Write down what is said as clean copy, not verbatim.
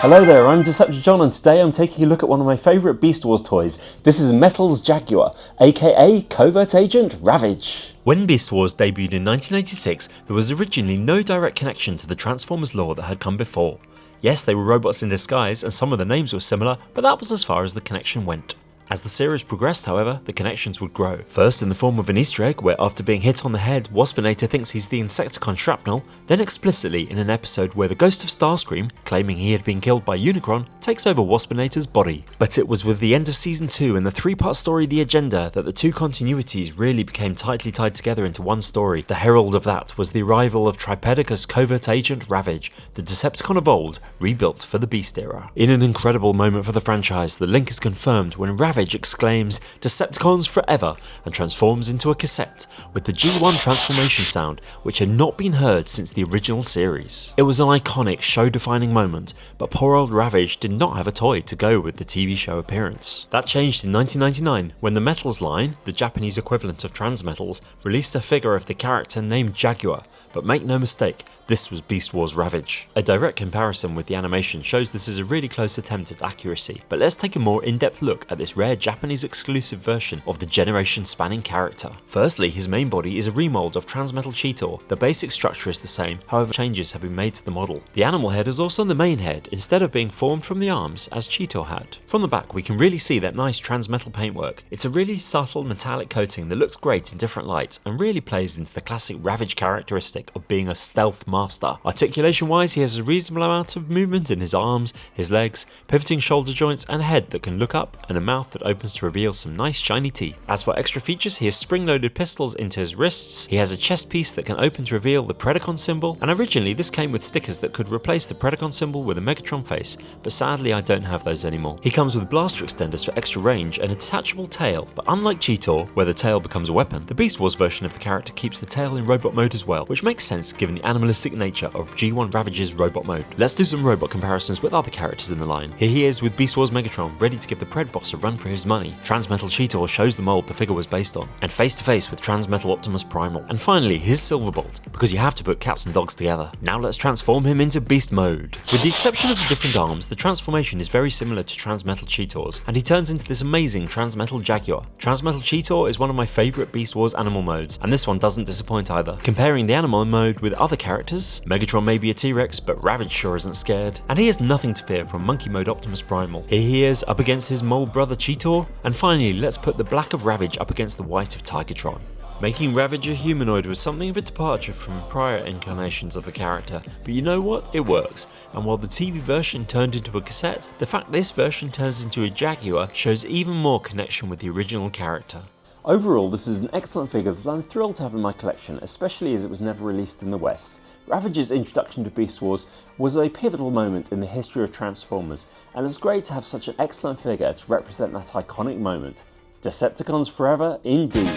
Hello there, I'm Decepticon and today I'm taking a look at one of my favourite Beast Wars toys. This is Metal's Jaguar, aka Covert Agent Ravage. When Beast Wars debuted in 1986, there was originally no direct connection to the Transformers lore that had come before. Yes, they were robots in disguise and some of the names were similar, but that was as far as the connection went. As the series progressed, however, the connections would grow. First in the form of an Easter egg where after being hit on the head, Waspinator thinks he's the Insecticon shrapnel, then explicitly in an episode where the ghost of Starscream, claiming he had been killed by Unicron, takes over Waspinator's body. But it was with the end of Season 2 and the three-part story The Agenda that the two continuities really became tightly tied together into one story. The herald of that was the arrival of Tripedicus Covert Agent Ravage, the Decepticon of old, rebuilt for the Beast era. In an incredible moment for the franchise, the link is confirmed when Ravage exclaims "Decepticons forever" and transforms into a cassette with the G1 transformation sound, which had not been heard since the original series. It was an iconic show-defining moment, but poor old Ravage did not have a toy to go with the TV show appearance. That changed in 1999 when the Metals line, the Japanese equivalent of Transmetals, released a figure of the character named Jaguar, but make no mistake, this was Beast Wars Ravage. A direct comparison with the animation shows this is a really close attempt at accuracy, but let's take a more in-depth look at this rare Japanese exclusive version of the generation-spanning character. Firstly, his main body is a remold of Transmetal Cheetor. The basic structure is the same, however changes have been made to the model. The animal head is also the main head, instead of being formed from the arms as Cheetor had. From the back we can really see that nice Transmetal paintwork. It's a really subtle metallic coating that looks great in different lights and really plays into the classic Ravage characteristic of being a stealth master. Articulation wise, he has a reasonable amount of movement in his arms, his legs, pivoting shoulder joints and a head that can look up and a mouth that opens to reveal some nice shiny teeth. As for extra features, he has spring-loaded pistols into his wrists, he has a chest piece that can open to reveal the Predacon symbol, and originally this came with stickers that could replace the Predacon symbol with a Megatron face, but sadly I don't have those anymore. He comes with blaster extenders for extra range and a detachable tail, but unlike Cheetor, where the tail becomes a weapon, the Beast Wars version of the character keeps the tail in robot mode as well, which makes sense given the animalistic nature of G1 Ravage's robot mode. Let's do some robot comparisons with other characters in the line. Here he is with Beast Wars Megatron, ready to give the Pred boss a run for his money. Transmetal Cheetor shows the mold the figure was based on, and face to face with Transmetal Optimus Primal. And finally, his Silverbolt, because you have to put cats and dogs together. Now let's transform him into Beast Mode. With the exception of the different arms, the transformation is very similar to Transmetal Cheetor's, and he turns into this amazing Transmetal Jaguar. Transmetal Cheetor is one of my favourite Beast Wars animal modes, and this one doesn't disappoint either. Comparing the animal mode with other characters, Megatron may be a T-Rex, but Ravage sure isn't scared, and he has nothing to fear from Monkey Mode Optimus Primal. Here he is up against his mole brother Cheetor, and finally let's put the black of Ravage up against the white of Tigatron. Making Ravage a humanoid was something of a departure from prior incarnations of the character, but you know what? It works, and while the TV version turned into a cassette, the fact this version turns into a Jaguar shows even more connection with the original character. Overall, this is an excellent figure that I'm thrilled to have in my collection, especially as it was never released in the West. Ravage's introduction to Beast Wars was a pivotal moment in the history of Transformers, and it's great to have such an excellent figure to represent that iconic moment. Decepticons forever, indeed.